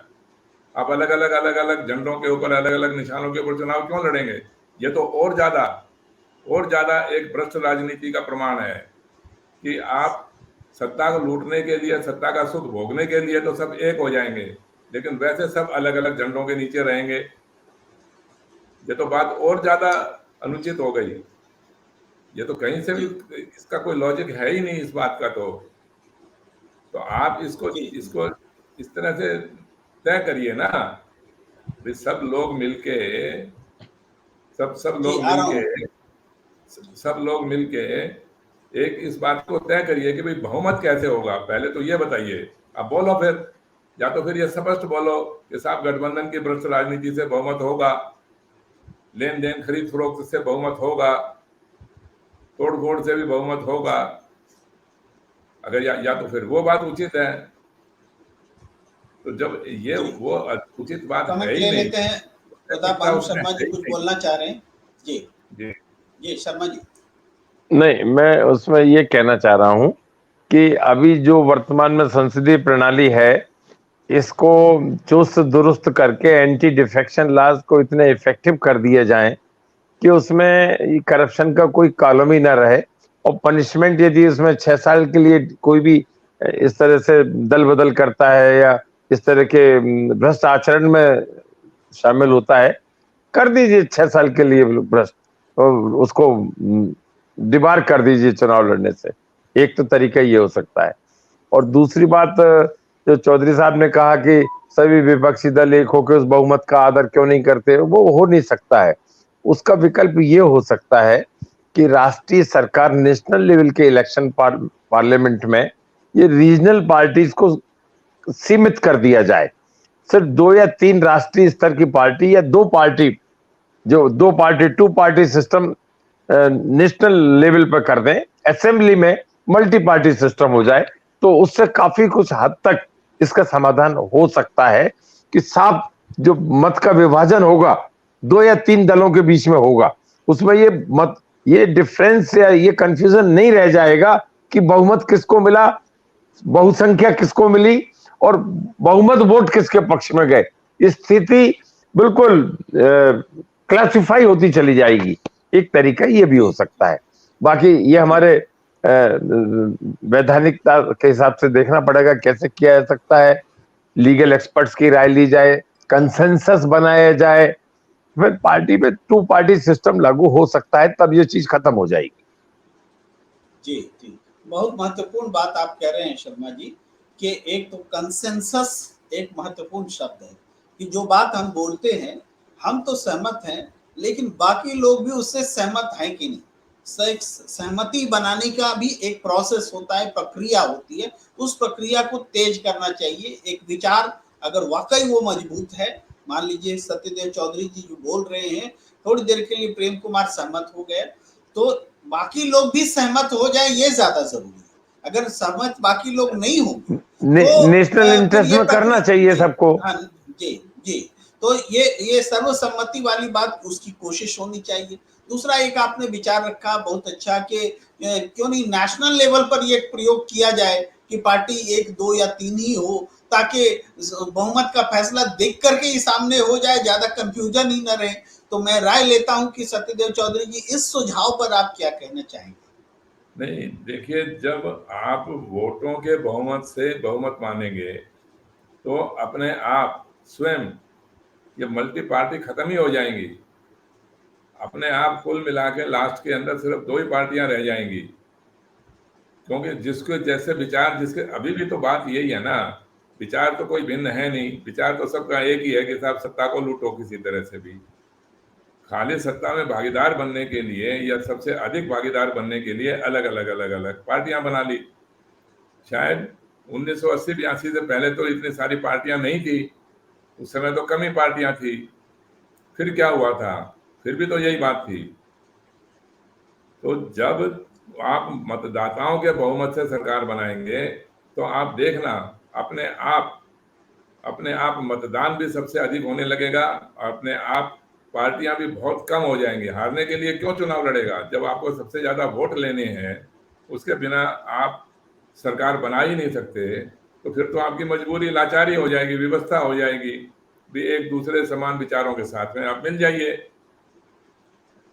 आप अलग अलग झंडों के ऊपर, अलग अलग निशानों के ऊपर चुनाव क्यों लड़ेंगे? ये तो और ज्यादा एक भ्रष्ट राजनीति का प्रमाण है कि आप सत्ता को लूटने के लिए, सत्ता का सुख भोगने के लिए तो सब एक हो जाएंगे, लेकिन वैसे सब अलग अलग झंडों के नीचे रहेंगे। ये तो बात और ज्यादा अनुचित हो गई। ये तो कहीं से भी इसका कोई लॉजिक है ही नहीं इस बात का। तो आप इसको इस तरह से तय करिए ना, सब लोग मिलके एक इस बात को तय करिए कि भाई बहुमत कैसे होगा। पहले तो ये बताइए, अब बोलो फिर, या तो फिर ये स्पष्ट बोलो कि साहब गठबंधन की भ्रष्ट राजनीति से बहुमत होगा, लेन देन खरीद फरोख्त से बहुमत होगा, तोड़ फोड़ से भी बहुमत होगा। अगर या तो फिर वो बात उचित है। तो जब ये वो उचित बात है ही नहीं। प्रताप भानु शर्मा जी कुछ बोलना चाह रहे हैं? जी शर्मा जी। नहीं, मैं उसमें ये कहना चाह रहा हूं कि अभी जो वर्तमान में संसदीय प्रणाली है, इसको चुस्त दुरुस्त करके एंटी डिफेक्शन लॉज को इतने इफेक्टिव कर दिए जाएं कि उसमें करप्शन का कोई कॉलम ही ना रहे, और पनिशमेंट यदि उसमें 6 साल के लिए कोई भी इस तरह से दल बदल करता है या इस तरह के भ्रष्ट आचरण में शामिल होता है, कर दीजिए 6 साल के लिए भ्रष्ट, उसको डिबार कर दीजिए चुनाव लड़ने से। एक तो तरीका ये हो सकता है। और दूसरी बात, जो चौधरी साहब ने कहा कि सभी विपक्षी दल एक होकर उस बहुमत का आदर क्यों नहीं करते, वो हो नहीं सकता है। उसका विकल्प ये हो सकता है कि राष्ट्रीय सरकार नेशनल लेवल के इलेक्शन पार्लियामेंट में ये रीजनल पार्टीज को सीमित कर दिया जाए। सिर्फ 2 या 3 राष्ट्रीय स्तर की पार्टी या 2 पार्टी, जो 2 party 2 party system national level पर कर दें, असेंबली में मल्टी पार्टी सिस्टम हो जाए, तो उससे काफी कुछ हद तक इसका समाधान हो सकता है कि साफ जो मत का विभाजन होगा 2 या 3 दलों के बीच में होगा, उसमें ये डिफरेंस या ये कंफ्यूजन नहीं रह जाएगा कि बहुमत किसको मिला, बहुसंख्या किसको मिली और बहुमत वोट किसके पक्ष में गए। स्थिति बिल्कुल क्लासिफाई होती चली जाएगी। एक तरीका ये भी हो सकता है। बाकी ये हमारे वैधानिकता के हिसाब से देखना पड़ेगा कैसे किया जा सकता है। लीगल एक्सपर्ट्स की राय ली जाए, कंसेंसस बनाया जाए, फिर पार्टी पे 2 पार्टी सिस्टम लागू हो सकता है, तब ये चीज खत्म हो जाएगी। जी जी, बहुत महत्वपूर्ण बात आप कह रहे हैं शर्मा जी कि एक तो कंसेंसस एक महत्वपूर्ण शब्द है कि जो बात हम बोलते हैं हम तो सहमत हैं, लेकिन बाकी लोग भी उससे सहमत हैं कि नहीं। सहमति बनाने का भी एक प्रोसेस होता है, प्रक्रिया होती है, उस प्रक्रिया को तेज करना चाहिए। एक विचार अगर वाकई वो मजबूत है, मान लीजिए सत्यदेव चौधरी जी जो बोल रहे हैं, थोड़ी देर के लिए प्रेम कुमार सहमत हो गए, तो बाकी लोग भी सहमत हो जाए, ये ज्यादा जरूरी है। अगर सहमत बाकी लोग नहीं होंगे तो नेशनल इंटरेस्ट में करना चाहिए सबको। हाँ जी जी, तो ये सर्वसम्मति वाली बात उसकी कोशिश होनी चाहिए। दूसरा एक आपने विचार रखा बहुत अच्छा कि क्यों नहीं नेशनल लेवल पर ये प्रयोग किया जाए कि पार्टी 1, 2 या 3 ही हो, ताकि बहुमत का फैसला देख करके ही सामने हो जाए, ज्यादा कंफ्यूजन ही न रहे। तो मैं राय लेता हूं कि सत्यदेव चौधरी जी इस सुझाव पर आप क्या कहना चाहेंगे? नहीं, देखिए, जब आप वोटों के बहुमत से बहुमत मानेंगे तो अपने आप स्वयं ये मल्टी पार्टी खत्म ही हो जाएंगी। अपने आप कुल मिला के लास्ट के अंदर सिर्फ 2 ही पार्टियां रह जाएंगी, क्योंकि जिसके जैसे विचार, जिसके अभी भी तो बात यही है ना, विचार तो कोई भिन्न है नहीं, विचार तो सबका एक ही है कि साहब सत्ता को लूटो किसी तरह से भी। खाली सत्ता में भागीदार बनने के लिए या सबसे अधिक भागीदार बनने के लिए अलग अलग पार्टियां बना ली। शायद 1980-82 से पहले तो इतनी सारी पार्टियां नहीं थी, उस समय तो कम ही पार्टियां थी। फिर क्या हुआ था? फिर भी तो यही बात थी। तो जब आप मतदाताओं के बहुमत से सरकार बनाएंगे तो आप देखना अपने आप मतदान भी सबसे अधिक होने लगेगा और अपने आप पार्टियां भी बहुत कम हो जाएंगी। हारने के लिए क्यों चुनाव लड़ेगा? जब आपको सबसे ज्यादा वोट लेने हैं, उसके बिना आप सरकार बना ही नहीं सकते, तो फिर तो आपकी मजबूरी लाचारी हो जाएगी, व्यवस्था हो जाएगी भी एक दूसरे समान विचारों के साथ में आप मिल जाइए।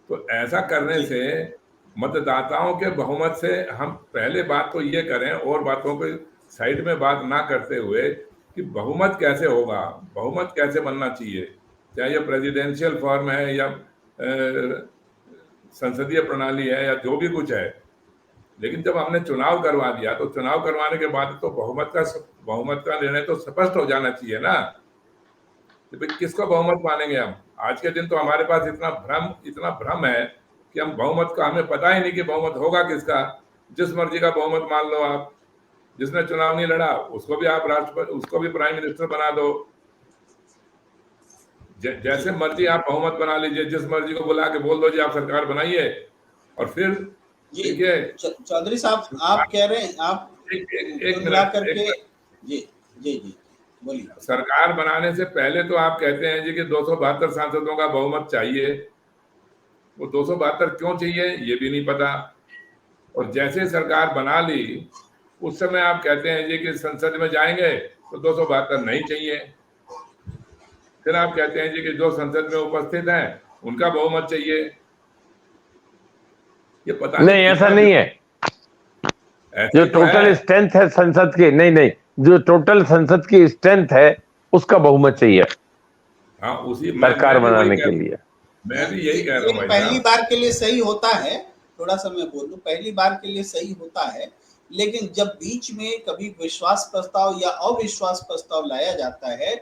तो ऐसा करने से मतदाताओं के बहुमत से हम पहले बात तो ये करें और बातों को साइड में बात ना करते हुए कि बहुमत कैसे होगा, बहुमत कैसे बनना चाहिए, चाहे ये प्रेसिडेंशियल फॉर्म है या संसदीय प्रणाली है या जो भी कुछ है। लेकिन जब हमने चुनाव करवा दिया तो चुनाव करवाने के बाद तो बहुमत का निर्णय तो स्पष्ट हो जाना चाहिए ना, तो किसको बहुमत मानेंगे हम? आज के दिन तो हमारे पास इतना भ्रम है कि हम बहुमत का, हमें पता ही नहीं कि बहुमत होगा किसका। जिस मर्जी का बहुमत मान लो आप, जिसने चुनाव नहीं लड़ा उसको भी आप राष्ट्रपति, उसको भी प्राइम मिनिस्टर बना दो। जैसे मर्जी आप बहुमत बना लीजिए, जिस मर्जी को बुला के बोल दो जी आप सरकार बनाइए। और फिर देखिए चौधरी साहब आप कह रहे हैं, आप एक मिला मिनट करके जी जी जी बोलिए। सरकार बनाने से पहले तो आप कहते हैं जी कि 272 सांसदों का बहुमत चाहिए। वो 272 क्यों चाहिए ये भी नहीं पता। और जैसे सरकार बना ली उस समय आप कहते हैं जी कि संसद में जाएंगे तो 272 नहीं चाहिए। फिर आप कहते हैं जी कि जो संसद में उपस्थित हैं उनका बहुमत चाहिए। ये पता नहीं, ऐसा नहीं है, ऐसे जो ही तो टोटल है। स्ट्रेंथ है संसद की, नहीं, जो टोटल संसद की स्ट्रेंथ है उसका बहुमत चाहिए हाँ, उसी सरकार मैं भी वही बनाने कह के लिए। मैं भी यही कह रहा ये हूँ भाई पहली साहब। बार के लिए सही होता है, थोड़ा सा मैं बोल दूं, पहली बार के लिए सही होता है, लेकिन जब बीच में कभी विश्वास प्रस्ताव या अविश्वास प्रस्ताव लाया जाता है,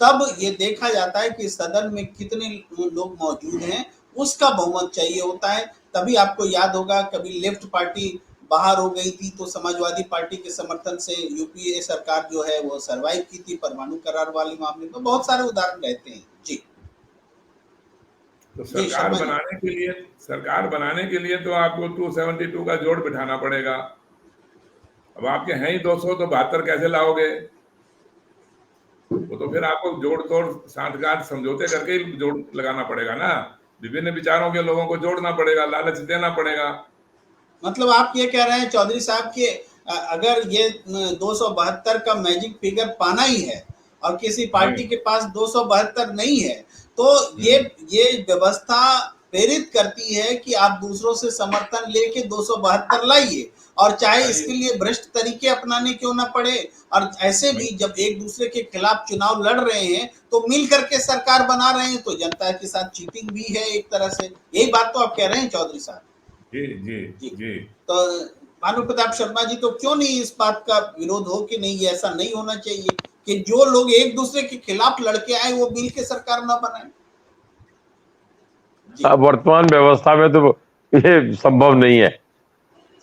तब ये देखा जाता है कि सदन में कितने लोग मौजूद हैं, उसका बहुमत चाहिए होता है। तभी आपको याद होगा कभी लेफ्ट पार्टी बाहर हो गई थी तो समाजवादी पार्टी के समर्थन से यूपीए सरकार जो है वो सरवाइव की थी परमाणु करार वाले मामले में। बहुत सारे उदाहरण रहते हैं। जी तो जी शर्मा जी। सरकार बनाने के लिए तो आपको 272 का जोड़ बिठाना पड़ेगा। अब आपके हैं ही 200, तो 72 कैसे लाओगे? वो तो फिर आपको जोड़ तोड़ सांठगांठ समझौते करके ही जोड़ लगाना पड़ेगा ना। विभिन्न विचारों के लोगों को जोड़ना पड़ेगा, लालच देना पड़ेगा। मतलब आप ये कह रहे हैं चौधरी साहब कि अगर ये 272 का मैजिक फिगर पाना ही है और किसी हम्म। पार्टी के पास 272 नहीं है, तो हम्म। ये व्यवस्था प्रेरित करती है कि आप दूसरों से समर्थन लेके 272 लाइए, और चाहे इसके आइए। लिए भ्रष्ट तरीके अपनाने क्यों ना पड़े। और ऐसे भी जब एक दूसरे के खिलाफ चुनाव लड़ रहे हैं तो मिल करके सरकार बना रहे हैं, तो जनता के साथ चीटिंग भी है एक तरह से। यही बात तो आप कह रहे हैं चौधरी साहब। जी जी जी। जी। तो भानु प्रताप शर्मा जी, तो क्यों नहीं इस बात का विरोध हो कि नहीं ये ऐसा नहीं होना चाहिए कि जो लोग एक दूसरे के खिलाफ लड़के आए वो मिल के सरकार ना बनाए? जी अब वर्तमान व्यवस्था में तो ये संभव नहीं है।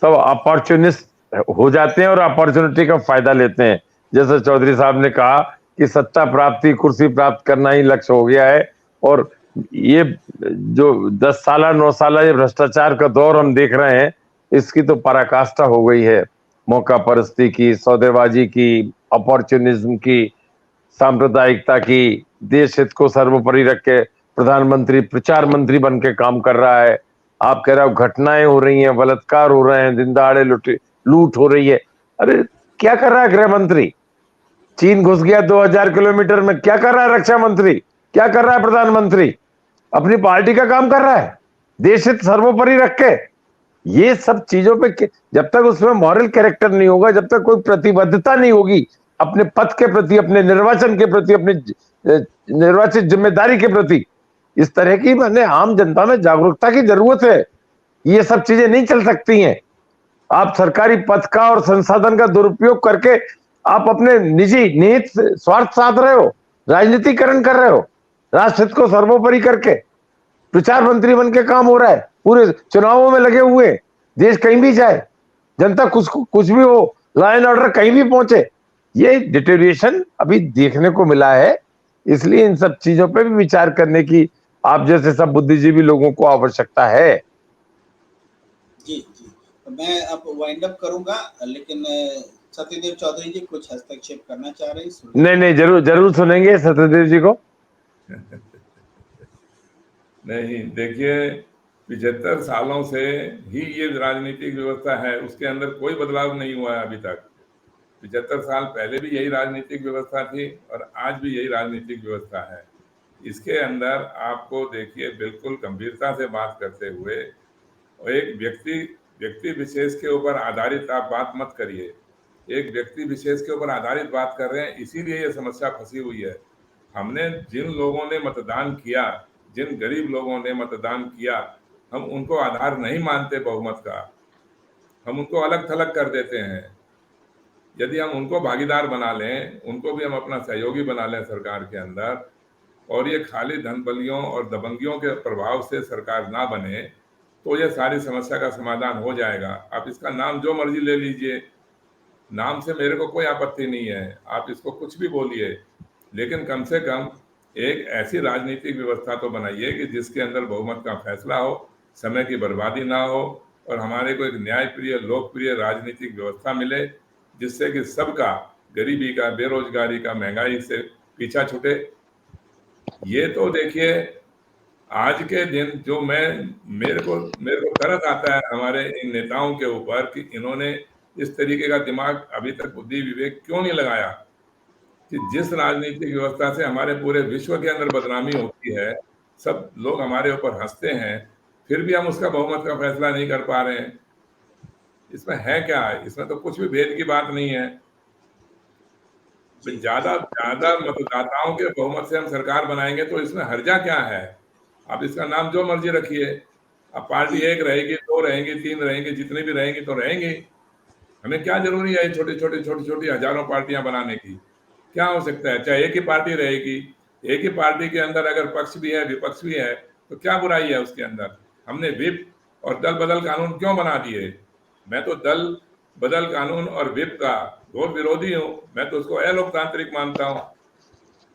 सब अपॉर्चुनिस्ट हो जाते हैं और अपॉर्चुनिटी का फायदा लेते हैं। जैसे चौधरी साहब ने कहा कि सत्ता प्राप्ति, कुर्सी प्राप्त करना ही लक्ष्य हो गया है, और ये जो 10 साल 9 साल ये भ्रष्टाचार का दौर हम देख रहे हैं, इसकी तो पराकाष्ठा हो गई है। मौका परस्ती की, सौदेबाजी की, अपॉर्चुनिज्म की, सांप्रदायिकता की। देश हित को सर्वोपरि रख के प्रधानमंत्री प्रचार मंत्री बन के काम कर रहा है। आप कह रहे हो घटनाएं हो रही हैं, बलात्कार हो रहे हैं, दिन दहाड़े लूट हो रही है। अरे क्या कर रहा है गृह मंत्री? चीन घुस गया 2000 किलोमीटर में, क्या कर रहा है रक्षा मंत्री? क्या कर रहा है प्रधानमंत्री? अपनी पार्टी का काम कर रहा है, देश हित सर्वोपरि रख के। ये सब चीजों पे जब तक उसमें मॉरल कैरेक्टर नहीं होगा, जब तक कोई प्रतिबद्धता नहीं होगी अपने पद के प्रति, अपने निर्वाचन के प्रति, अपनी निर्वाचित जिम्मेदारी के प्रति, इस तरह की मैंने आम जनता में जागरूकता की जरूरत है। ये सब चीजें नहीं चल सकती हैं। आप सरकारी पद का और संसाधन का दुरुपयोग करके आप अपने निजी निहित स्वार्थ साध रहे हो, राजनीतिकरण कर रहे हो, राष्ट्र हित को सर्वोपरि करके प्रचार मंत्री बन के काम हो रहा है, पूरे चुनावों में लगे हुए। देश कहीं भी जाए, जनता कुछ भी हो, लॉ एंड ऑर्डर कहीं भी पहुंचे, ये डिटेरिएशन अभी देखने को मिला है। इसलिए इन सब चीजों पे भी विचार करने की आप जैसे सब बुद्धिजीवी लोगों को आवश्यकता है। जी जी। तो मैं अब वाइंड अप करूंगा, लेकिन सत्यदेव चौधरी जी कुछ हस्तक्षेप करना चाह रहे हैं, सुनिए। नहीं, जरूर सुनेंगे सत्यदेव जी को। नहीं, देखिए, 75 सालों से ही ये राजनीतिक व्यवस्था है, उसके अंदर कोई बदलाव नहीं हुआ है अभी तक। 75 साल पहले भी यही राजनीतिक व्यवस्था थी और आज भी यही राजनीतिक व्यवस्था है। इसके अंदर आपको देखिए, बिल्कुल गंभीरता से बात करते हुए, और एक व्यक्ति विशेष के ऊपर आधारित आप बात मत करिए। एक व्यक्ति विशेष के ऊपर आधारित बात कर रहे हैं, इसीलिए ये समस्या फंसी हुई है। हमने जिन लोगों ने मतदान किया, जिन गरीब लोगों ने मतदान किया, हम उनको आधार नहीं मानते बहुमत का, हम उनको अलग थलग कर देते हैं। यदि हम उनको भागीदार बना लें, उनको भी हम अपना सहयोगी बना लें सरकार के अंदर, और ये खाली धन बलियों और दबंगियों के प्रभाव से सरकार ना बने, तो ये सारी समस्या का समाधान हो जाएगा। आप इसका नाम जो मर्जी ले लीजिए, नाम से मेरे को कोई आपत्ति नहीं है, आप इसको कुछ भी बोलिए, लेकिन कम से कम एक ऐसी राजनीतिक व्यवस्था तो बनाइए कि जिसके अंदर बहुमत का फैसला हो, समय की बर्बादी ना हो, और हमारे को एक न्यायप्रिय लोकप्रिय राजनीतिक व्यवस्था मिले, जिससे कि सबका गरीबी का, बेरोजगारी का, महंगाई से पीछा छूटे। ये तो देखिए, आज के दिन जो मेरे को तरस आता है हमारे इन नेताओं के ऊपर कि इन्होंने इस तरीके का दिमाग अभी तक बुद्धि विवेक क्यों नहीं लगाया कि जिस राजनीतिक व्यवस्था से हमारे पूरे विश्व के अंदर बदनामी होती है, सब लोग हमारे ऊपर हंसते हैं, फिर भी हम उसका बहुमत का फैसला नहीं कर पा रहे हैं। इसमें है क्या? इसमें तो कुछ भी भेद की बात नहीं है। ज्यादा ज्यादा मतदाताओं के बहुमत से हम सरकार बनाएंगे तो इसमें हर्जा क्या है? आप इसका नाम जो मर्जी रखिए, अब पार्टी एक रहेगी, दो रहेंगी, तीन रहेंगी, जितनी भी रहेंगी तो रहेंगी। हमें क्या जरूरी है छोटी छोटी हजारों पार्टियां बनाने की? क्या हो सकता है? चाहे एक ही पार्टी रहेगी, एक ही पार्टी के अंदर अगर पक्ष भी है विपक्ष भी है तो क्या बुराई है उसके अंदर? हमने विप और दल बदल कानून क्यों बना दिए? मैं तो दल बदल कानून और विप का घोर विरोधी हूँ। मैं तो उसको अलोकतांत्रिक मानता हूँ।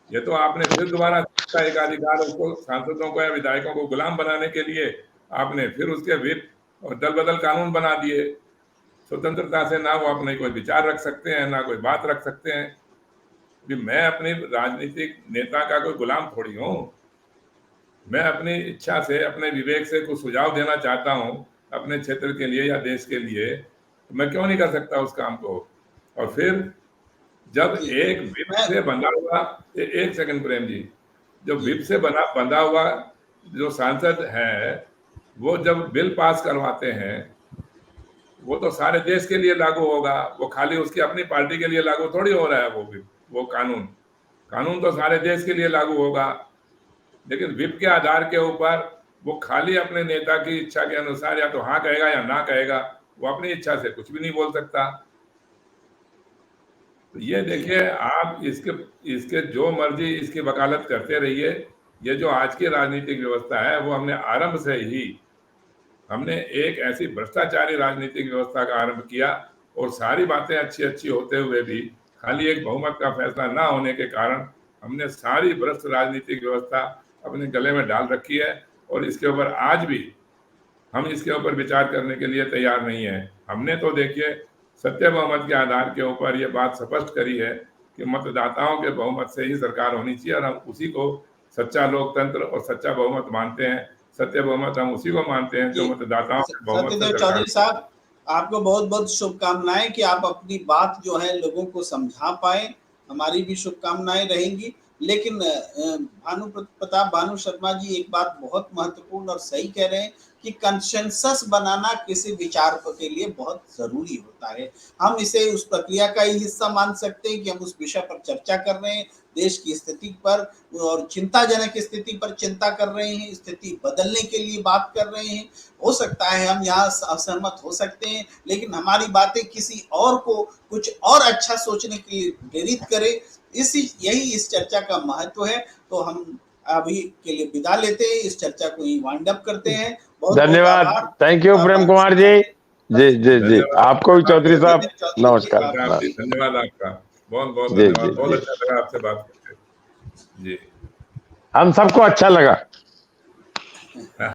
ये तो आपने फिर दोबारा एक अधिकार उसको सांसदों को या विधायकों को गुलाम बनाने के लिए आपने फिर उसके विप और दल बदल कानून बना दिए। स्वतंत्रता से ना वो अपने कोई विचार रख सकते हैं, ना कोई बात रख सकते हैं। भी मैं अपनी राजनीतिक नेता का कोई गुलाम थोड़ी हूँ। मैं अपनी इच्छा से, अपने विवेक से कुछ सुझाव देना चाहता हूँ अपने क्षेत्र के लिए या देश के लिए, तो मैं क्यों नहीं कर सकता उस काम को? और फिर जब एक विप से बंधा हुआ, एक सेकंड प्रेम जी, जो विप से बंधा हुआ जो सांसद है, वो जब बिल पास करवाते हैं वो तो सारे देश के लिए लागू होगा। वो खाली उसकी अपनी पार्टी के लिए लागू थोड़ी हो रहा है। वो कानून तो सारे देश के लिए लागू होगा। लेकिन विप के आधार के ऊपर वो खाली अपने नेता की इच्छा के अनुसार या तो हाँ कहेगा या ना कहेगा। वो अपनी इच्छा से कुछ भी नहीं बोल सकता। तो ये देखिए, आप इसके जो मर्जी इसकी वकालत करते रहिए। ये जो आज की राजनीतिक व्यवस्था है वो हमने एक ऐसी भ्रष्टाचारी राजनीतिक व्यवस्था का आरंभ किया और सारी बातें अच्छी होते हुए भी खाली एक बहुमत का फैसला ना होने के कारण हमने सारी भ्रष्ट राजनीतिक व्यवस्था अपने गले में डाल रखी है। और इसके ऊपर आज भी हम इसके ऊपर विचार करने के लिए तैयार नहीं है। हमने तो देखिए सत्य बहुमत के आधार के ऊपर ये बात स्पष्ट करी है कि मतदाताओं के बहुमत से ही सरकार होनी चाहिए और हम उसी को सच्चा लोकतंत्र और सच्चा बहुमत मानते हैं। सत्य बहुमत हम उसी को मानते हैं जो मतदाताओं के बहुमत से सत्यदेव चौधरी साहब, आपको बहुत बहुत शुभकामनाएं कि आप अपनी बात जो है लोगों को समझा पाए। हमारी भी शुभकामनाएं रहेंगी। लेकिन भानु शर्मा जी एक बात बहुत महत्वपूर्ण और सही कह रहे हैं कि कंसेंसस बनाना किसी विचार के लिए बहुत जरूरी होता है। हम इसे उस प्रक्रिया का ही हिस्सा मान सकते हैं कि हम उस विषय पर चर्चा कर रहे हैं, देश की स्थिति पर और चिंताजनक स्थिति पर चिंता कर रहे हैं, स्थिति बदलने के लिए बात कर रहे हैं। हो सकता है हम यहाँ असहमत हो सकते हैं, लेकिन हमारी बातें किसी और को कुछ और अच्छा सोचने के लिए प्रेरित करे। यही इस चर्चा का महत्व है। तो हम अभी के लिए विदा लेते हैं, इस चर्चा को ही वाइंड अप करते हैं। धन्यवाद। Thank you Prem Kumar ji. जी आपको भी चौधरी साहब नमस्कार। धन्यवाद आपका, बहुत धन्यवाद। बहुत अच्छा लगा आपसे बात करके। जी, हम सबको अच्छा लगा।